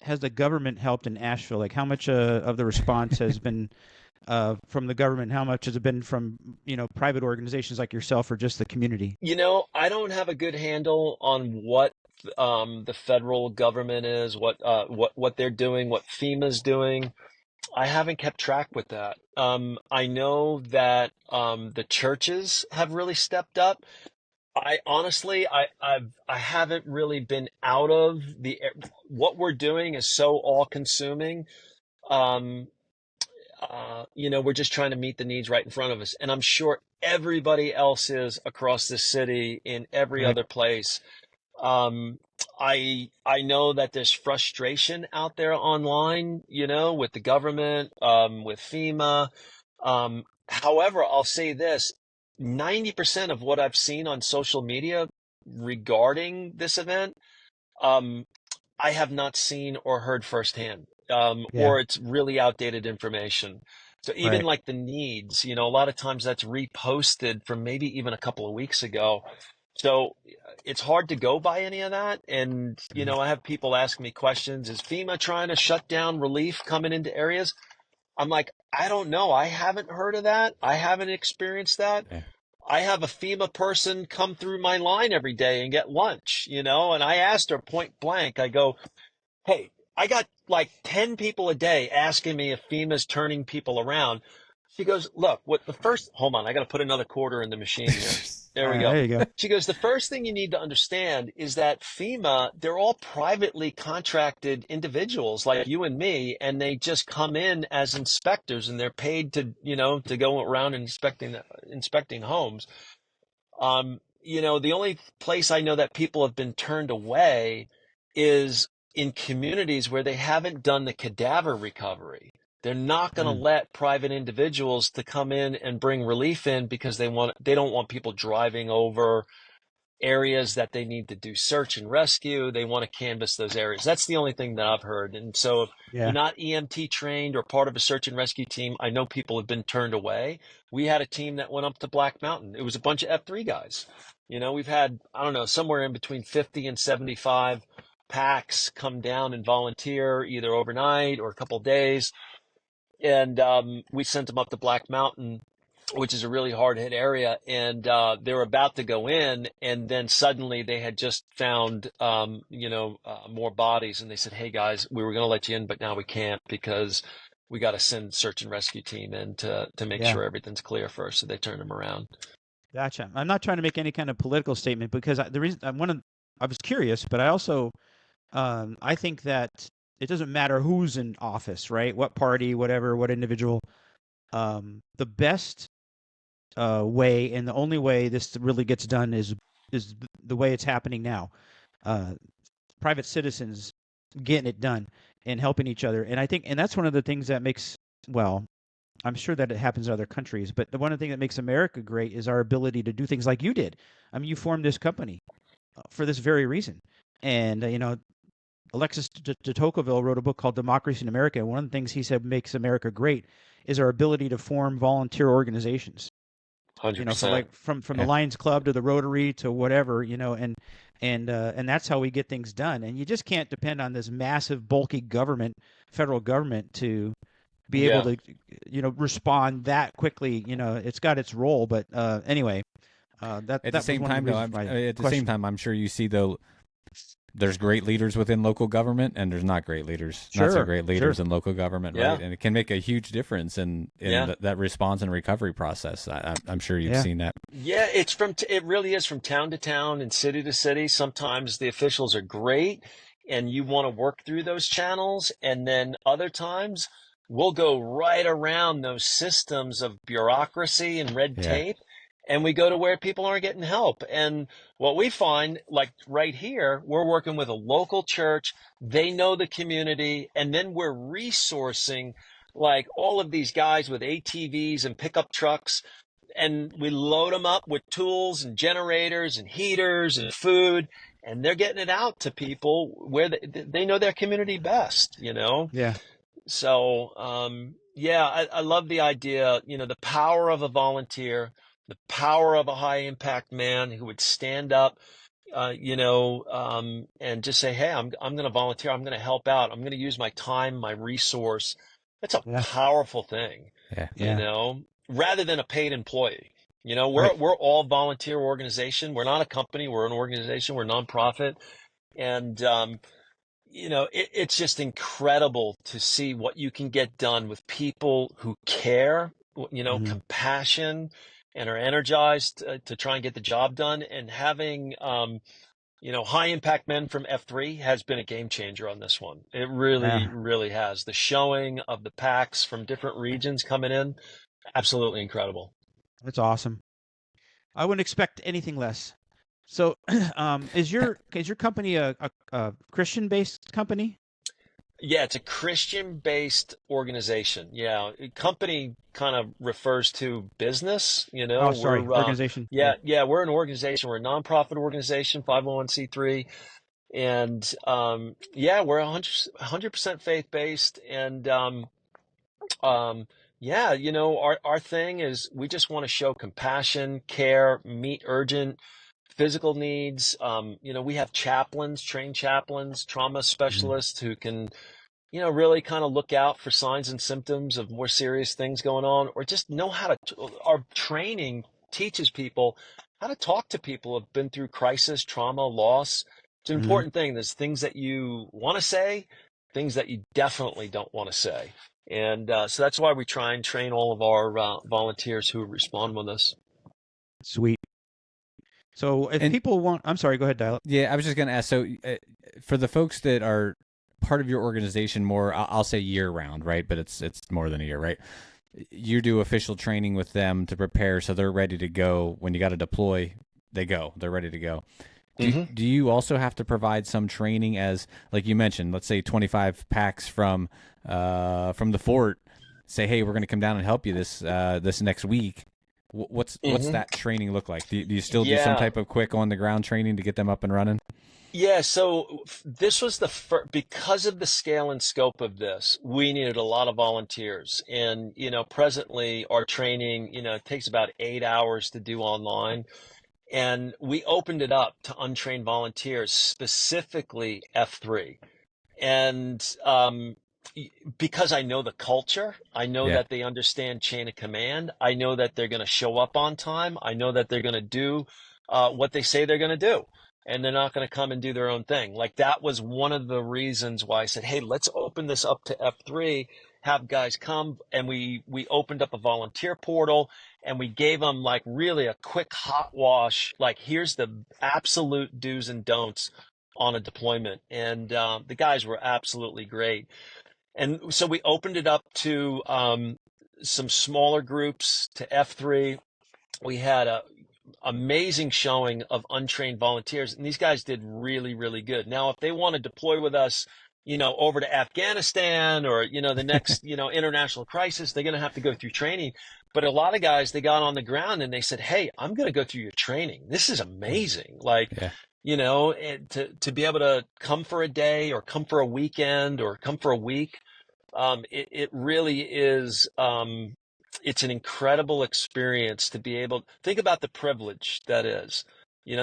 has the government helped in Asheville? Like, how much of the response has been from the government? How much has it been from, private organizations like yourself, or just the community? I don't have a good handle on what the federal government is, what they're doing, what FEMA's doing. I haven't kept track with that. I know that the churches have really stepped up. I honestly, I haven't really been out of what we're doing is so all consuming. Um, we're just trying to meet the needs right in front of us. And I'm sure everybody else is across the city in every Right. other place. Um, I know that there's frustration out there online, with the government, with FEMA. However, I'll say this, 90% of what I've seen on social media regarding this event, um, I have not seen or heard firsthand, Yeah. or it's really outdated information. So even Right. like the needs, a lot of times that's reposted from maybe even a couple of weeks ago. So it's hard to go by any of that. And, I have people asking me questions. Is FEMA trying to shut down relief coming into areas? I'm like, I don't know. I haven't heard of that. I haven't experienced that. Yeah. I have a FEMA person come through my line every day and get lunch, and I asked her point blank, I go, hey, I got like 10 people a day asking me if FEMA's turning people around. She goes, look, hold on, I got to put another quarter in the machine here. There we go. There you go. She goes, the first thing you need to understand is that FEMA, they're all privately contracted individuals like you and me, and they just come in as inspectors, and they're paid to go around and inspecting homes. The only place I know that people have been turned away is in communities where they haven't done the cadaver recovery. They're not going to let private individuals to come in and bring relief in because they don't want people driving over areas that they need to do search and rescue. They want to canvass those areas. That's the only thing that I've heard. And so if Yeah. you're not EMT trained or part of a search and rescue team, I know people have been turned away. We had a team that went up to Black Mountain. It was a bunch of F3 guys. We've had, I don't know, somewhere in between 50 and 75 packs come down and volunteer either overnight or a couple of days. And we sent them up to Black Mountain, which is a really hard hit area. And they were about to go in, and then suddenly they had just found, more bodies. And they said, hey, guys, we were going to let you in, but now we can't because we got to send search and rescue team in to make sure everything's clear first. So they turned them around. Gotcha. I'm not trying to make any kind of political statement because I was curious, but I also I think that it doesn't matter who's in office, right? What party, whatever, what individual. The best way and the only way this really gets done is the way it's happening now. Private citizens getting it done and helping each other, and I think, and that's one of the things that makes, well, I'm sure that it happens in other countries, but the one thing that makes America great is our ability to do things like you did. I mean, you formed this company for this very reason. And, Alexis de Tocqueville wrote a book called Democracy in America. And one of the things he said makes America great is our ability to form volunteer organizations. 100%. So like from the Lions Club to the Rotary to whatever, and that's how we get things done. And you just can't depend on this massive, bulky federal government to be able to, respond that quickly. It's got its role, but anyway, At the same time, I'm sure you see there's great leaders within local government, and there's not great leaders, not so great leaders in local government, right? And it can make a huge difference in that response and recovery process. I'm sure you've seen that. Yeah, it really is from town to town and city to city. Sometimes the officials are great, and you want to work through those channels, and then other times we'll go right around those systems of bureaucracy and red tape. And we go to where people aren't getting help. And what we find, like right here, we're working with a local church. They know the community. And then we're resourcing like all of these guys with ATVs and pickup trucks. And we load them up with tools and generators and heaters and food. And they're getting it out to people where they know their community best, Yeah. So, I love the idea, the power of a volunteer, the power of a high impact man who would stand up, and just say, hey, I'm going to volunteer. I'm going to help out. I'm going to use my time, my resource. That's a powerful thing, rather than a paid employee. We're all volunteer organization. We're not a company. We're an organization. We're a nonprofit. And, it's just incredible to see what you can get done with people who care, compassion, and are energized to try and get the job done. And having, high impact men from F3 has been a game changer on this one. It really, really has. The showing of the packs from different regions coming in, absolutely incredible. That's awesome. I wouldn't expect anything less. So, is your company a Christian-based company? Yeah, it's a Christian-based organization. Yeah, company kind of refers to business. Oh, sorry, we're, organization. yeah, we're an organization. We're a nonprofit organization, 501c3, and we're 100% faith-based. And our thing is we just want to show compassion, care, meet urgent physical needs. We have trained chaplains, trauma specialists who can, really kind of look out for signs and symptoms of more serious things going on, or just know how to. Our training teaches people how to talk to people who've been through crisis, trauma, loss. It's an important thing. There's things that you want to say, things that you definitely don't want to say. And so that's why we try and train all of our volunteers who respond with us. Sweet. So if people want, I'm sorry, go ahead, Dial. Yeah, I was just going to ask. So for the folks that are part of your organization more, I'll say year round, right? But it's more than a year, right? You do official training with them to prepare so they're ready to go. When you got to deploy, they're ready to go. Do you also have to provide some training as, like you mentioned, let's say 25 packs from the fort say, hey, we're going to come down and help you this next week. What's that training look like? Do you still do some type of quick on the ground training to get them up and running? Yeah, so this was because of the scale and scope of this, we needed a lot of volunteers. And, presently our training, takes about 8 hours to do online. And we opened it up to untrained volunteers, specifically F3. And because I know the culture, I know that they understand chain of command. I know that they're going to show up on time. I know that they're going to do what they say they're going to do. And they're not going to come and do their own thing. Like, that was one of the reasons why I said, hey, let's open this up to F3, have guys come. And we opened up a volunteer portal, and we gave them like really a quick hot wash. Like, here's the absolute do's and don'ts on a deployment. And the guys were absolutely great. And so we opened it up to some smaller groups, to F3. We had a amazing showing of untrained volunteers, and these guys did really, really good. Now, if they want to deploy with us, over to Afghanistan or, the next, international crisis, they're going to have to go through training. But a lot of guys, they got on the ground and they said, hey, I'm going to go through your training. This is amazing. Like, to be able to come for a day or come for a weekend or come for a week, it really is, it's an incredible experience to be able to think about the privilege that is,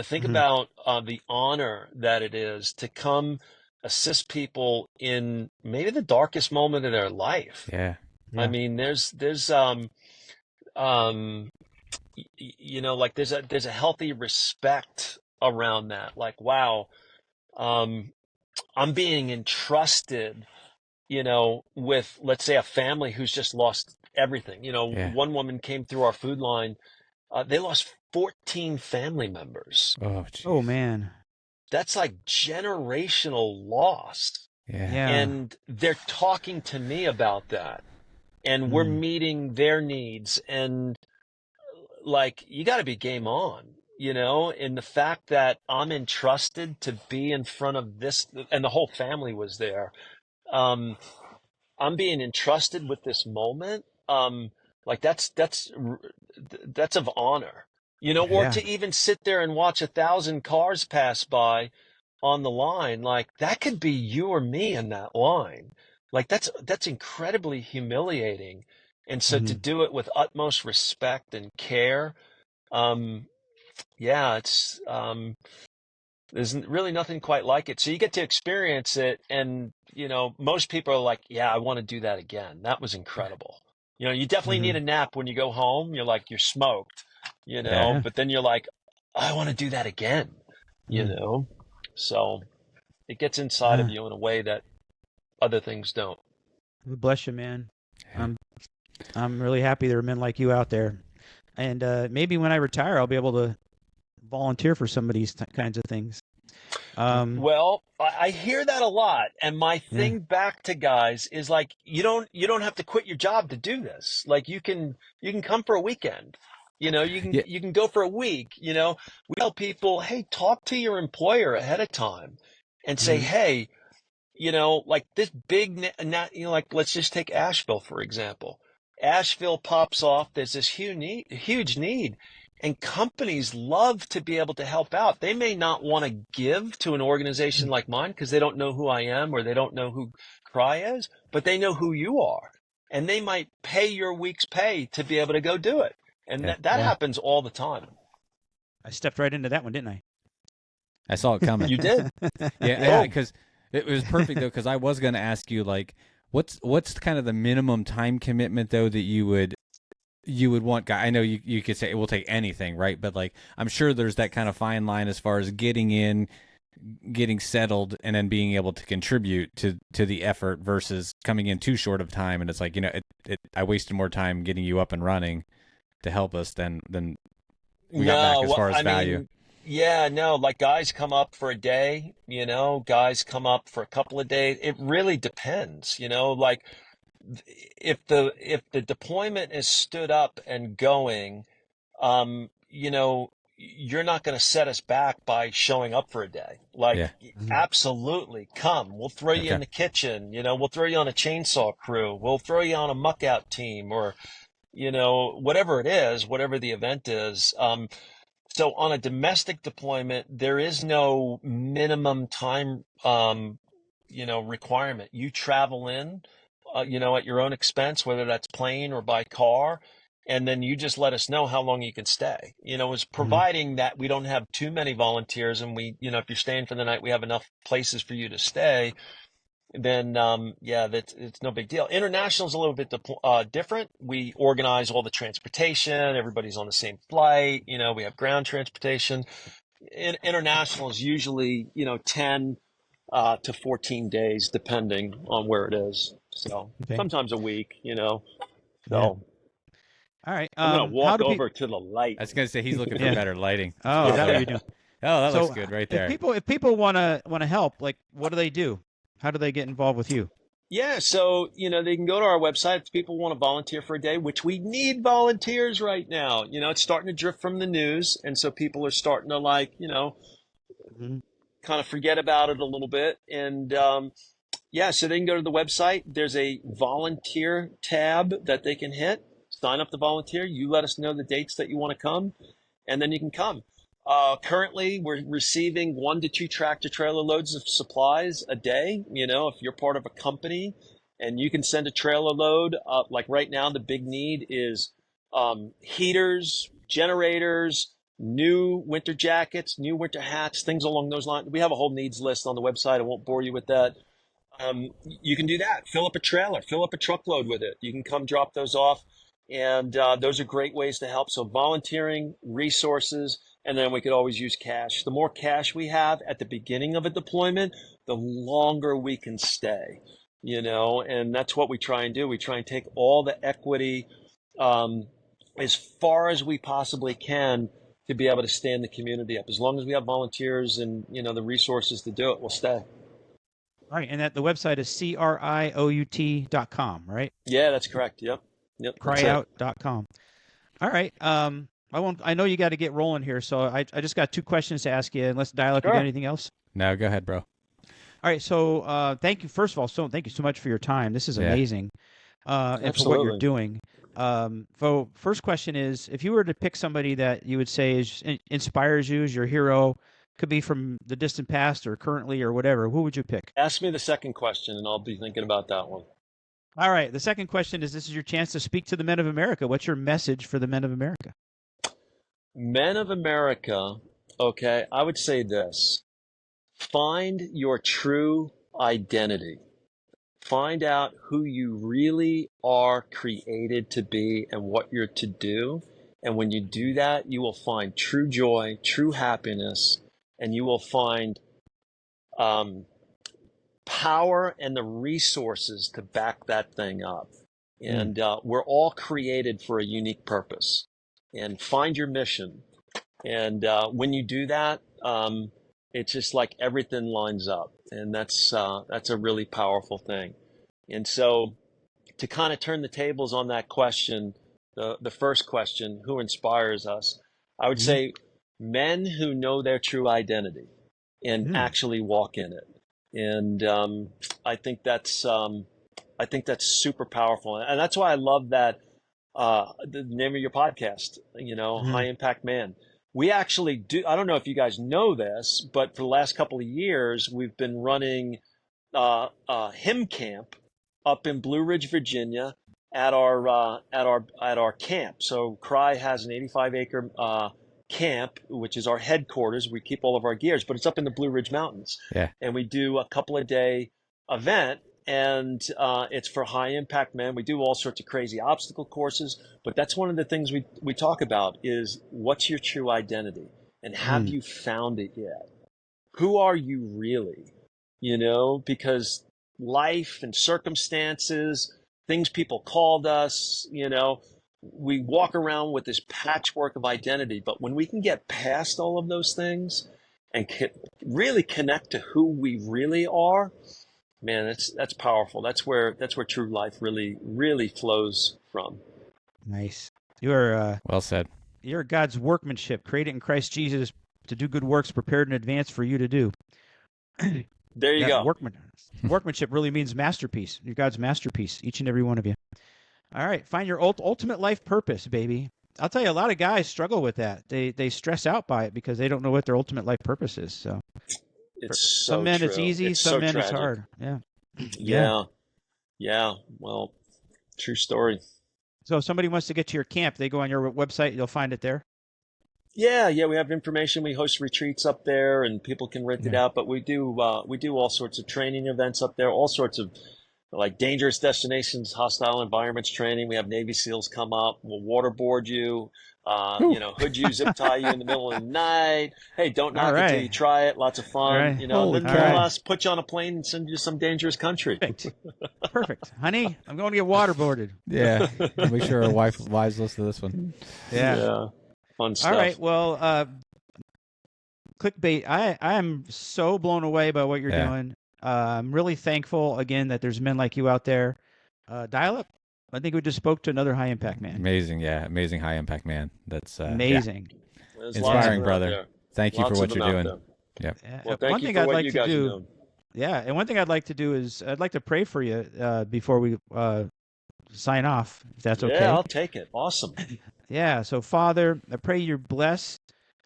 think about the honor that it is to come assist people in maybe the darkest moment of their life. Yeah. I mean, there's like there's a healthy respect around that. Like, wow, I'm being entrusted, with, let's say, a family who's just lost everything. One woman came through our food line. They lost 14 family members. Oh man. That's like generational loss. Yeah. And they're talking to me about that. And we're meeting their needs. And like, you got to be game on, and the fact that I'm entrusted to be in front of this, and the whole family was there. I'm being entrusted with this moment. Like that's of honor, or to even sit there and watch 1,000 cars pass by on the line. Like, that could be you or me in that line. Like, that's incredibly humiliating. And so to do it with utmost respect and care, it's, there's really nothing quite like it. So you get to experience it. And, most people are like, yeah, I want to do that again. That was incredible. You definitely need a nap when you go home. You're like, you're smoked, but then you're like, I want to do that again, So. It gets inside of you in a way that other things don't. Bless you, man. I'm really happy there are men like you out there. And maybe when I retire, I'll be able to volunteer for some of these kinds of things. Well, I hear that a lot, and my thing back to guys is like, you don't have to quit your job to do this. Like you can come for a weekend, you can go for a week. We tell people, hey, talk to your employer ahead of time, and say, hey, like this big, like let's just take Asheville for example. Asheville pops off. There's this huge need. And companies love to be able to help out. They may not want to give to an organization like mine because they don't know who I am or they don't know who Cry is, but they know who you are. And they might pay your week's pay to be able to go do it. And that happens all the time. I stepped right into that one, didn't I? I saw it coming. You did. Yeah, because it was perfect, though, because I was going to ask you, like, what's kind of the minimum time commitment, though, that you would want? I know you could say it will take anything, right? But like, I'm sure there's that kind of fine line as far as getting in, getting settled, and then being able to contribute to the effort versus coming in too short of time. And it's like, I wasted more time getting you up and running to help us than we got back as far as value. Like guys come up for a day, guys come up for a couple of days. It really depends, like if the deployment is stood up and going, you're not going to set us back by showing up for a day. Like, absolutely, come. We'll throw you in the kitchen. We'll throw you on a chainsaw crew. We'll throw you on a muck out team, or whatever it is, whatever the event is. So on a domestic deployment, there is no minimum time, requirement. You travel in, at your own expense, whether that's plane or by car, and then you just let us know how long you can stay. Is providing that we don't have too many volunteers, and we, if you're staying for the night, we have enough places for you to stay. Then, it's no big deal. International is a little bit different. We organize all the transportation. Everybody's on the same flight. We have ground transportation. International is usually, 10 to 14 days, depending on where it is. So sometimes a week, So all right. I'm going to walk over to the light. I was going to say, he's looking for better lighting. Oh, is that what you're doing? Oh, that looks good right there. If people want to help, like, what do they do? How do they get involved with you? Yeah, so, they can go to our website if people want to volunteer for a day, which we need volunteers right now. It's starting to drift from the news, and so people are starting to, like, kind of forget about it a little bit. And, so they can go to the website. There's a volunteer tab that they can hit, sign up to volunteer. You let us know the dates that you want to come, and then you can come. Currently, we're receiving 1 to 2 tractor trailer loads of supplies a day. If you're part of a company and you can send a trailer load, like right now, the big need is heaters, generators, new winter jackets, new winter hats, things along those lines. We have a whole needs list on the website. I won't bore you with that. You can do that. Fill up a trailer, fill up a truckload with it. You can come drop those off. And those are great ways to help. So volunteering, resources, and then we could always use cash. The more cash we have at the beginning of a deployment, the longer we can stay, and that's what we try and do. We try and take all the equity as far as we possibly can to be able to stand the community up. As long as we have volunteers and, the resources to do it, we'll stay. All right. And the website is criout.com, right? Yeah, that's correct. Yep. Cryout.com. All right. I know you got to get rolling here, so I just got 2 questions to ask you. And let's dial up. You got anything else? No, go ahead, bro. All right. So thank you. First of all, thank you so much for your time. This is amazing. And for what you're doing. So first question is, if you were to pick somebody that you would say inspires you as your hero, could be from the distant past or currently or whatever, who would you pick? Ask me the second question, and I'll be thinking about that one. All right. The second question is, this is your chance to speak to the men of America. What's your message for the men of America? Men of America, okay, I would say this. Find your true identity. Find out who you really are created to be and what you're to do. And when you do that, you will find true joy, true happiness, and you will find power and the resources to back that thing up. And we're all created for a unique purpose. And find your mission. And when you do that, it's just like everything lines up. And that's a really powerful thing. And so to kind of turn the tables on that question, the first question, who inspires us? I would say men who know their true identity and actually walk in it. And I think that's super powerful. And that's why I love that the name of your podcast, High Impact Man. We actually do, I don't know if you guys know this, but for the last couple of years, we've been running hymn camp up in Blue Ridge, Virginia at our camp. So Cry has an 85-acre camp, which is our headquarters. We keep all of our gears, but it's up in the Blue Ridge Mountains. Yeah. And we do a couple of day event, and it's for high impact men. We do all sorts of crazy obstacle courses, but that's one of the things we talk about is what's your true identity, and have you found it yet? Who are you really? Because life and circumstances, things people called us, we walk around with this patchwork of identity. But when we can get past all of those things and really connect to who we really are, man, that's powerful. That's where true life really flows from. Nice. You are well said. You're God's workmanship, created in Christ Jesus to do good works, prepared in advance for you to do. There you go. Workmanship really means masterpiece. You're God's masterpiece, each and every one of you. All right, find your ultimate life purpose, baby. I'll tell you, a lot of guys struggle with that. They stress out by it because they don't know what their ultimate life purpose is. So, it's some men true. it's easy, it's some so men tragic. it's hard. Yeah. Well, true story. So if somebody wants to get to your camp, they go on your website. You'll find it there. Yeah. We have information. We host retreats up there, and people can rent it out. But we do all sorts of training events up there, all sorts of like dangerous destinations, hostile environments training. We have Navy SEALs come up. We'll waterboard you. Hood you, zip tie you in the middle of the night. Hey, don't knock it till you try it. Lots of fun. Then us put you on a plane and send you to some dangerous country. Perfect. Honey, I'm going to get waterboarded. Yeah. Make sure our wives listen to this one. Yeah. Fun stuff. All right. Well, Clickbait, I'm so blown away by what you're doing. I'm really thankful, again, that there's men like you out there. Dial up. I think we just spoke to another high impact man. Amazing, amazing high impact man. That's amazing. Inspiring, brother. Thank you for what you're doing. Yep. Well, thank you for what you guys are doing. Yeah, and one thing I'd like to do is I'd like to pray for you before we sign off, if that's okay. Yeah, I'll take it. Awesome. Yeah, so Father, I pray you bless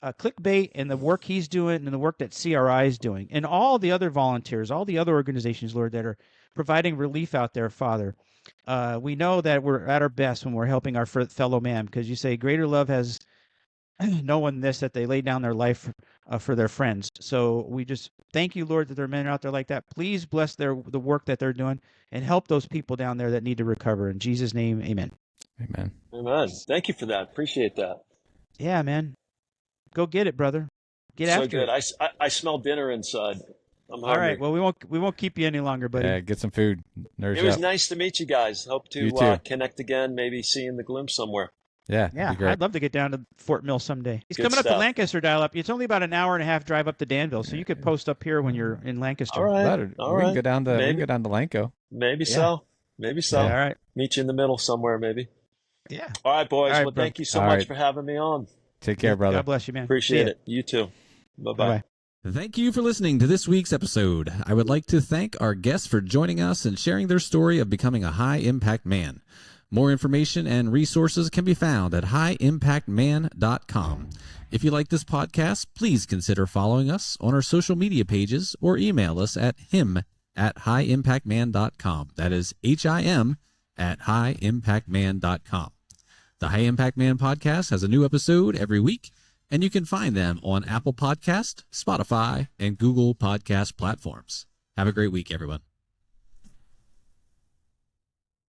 Clickbait and the work he's doing and the work that CRI is doing and all the other volunteers, all the other organizations, Lord, that are providing relief out there, Father. We know that we're at our best when we're helping our fellow man, because you say greater love has no one this, that they lay down their life for their friends. So we just thank you, Lord, that there are men out there like that. Please bless the work that they're doing and help those people down there that need to recover. In Jesus' name, amen. Amen. Thank you for that. Appreciate that. Yeah, man. Go get it, brother. Get after it. I smell dinner inside. I'm hungry. All right. Well, we won't keep you any longer, buddy. Yeah, get some food. Nourish it was up. nice to meet you guys. Hope to connect again. Maybe see you in the gloom somewhere. Yeah. I'd love to get down to Fort Mill someday. He's coming up to Lancaster, dial up. It's only about an hour and a half drive up to Danville, so you could post up here when you're in Lancaster. All right. We can go down to Lanco. Maybe so. Yeah. All right. Meet you in the middle somewhere, maybe. Yeah. All right, boys. Well, thank you so much for having me on. Take care, brother. God bless you, man. Appreciate it. You too. Bye-bye. Thank you for listening to this week's episode. I would like to thank our guests for joining us and sharing their story of becoming a high-impact man. More information and resources can be found at highimpactman.com. If you like this podcast, please consider following us on our social media pages or email us at him@highimpactman.com. That is HIM@highimpactman.com. The High Impact Man podcast has a new episode every week, and you can find them on Apple Podcast, Spotify, and Google Podcast platforms. Have a great week, everyone.